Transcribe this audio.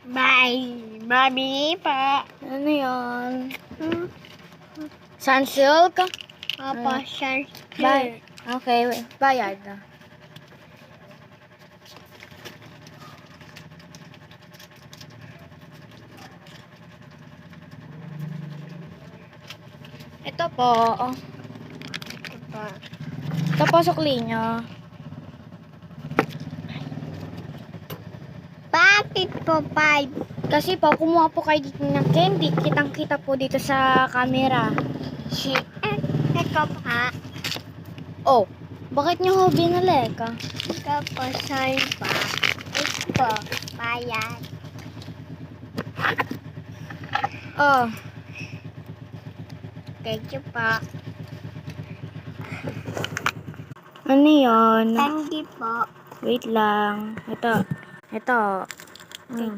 Mami pa. Ano yan? Sunsilk? Papa, siya. Okay, bayad na. Ito po. Ito po sukli nyo. Bakit po 5? Kasi po, kumuha po kayo dito ng candy. Kitang-kita po dito sa camera. Ito pa. Oh, bakit nyo ho binalik? Ito po, sorry pa. Ito, bayad. Oh, Thank you po. ano yun? Candy po. Wait lang. Ito.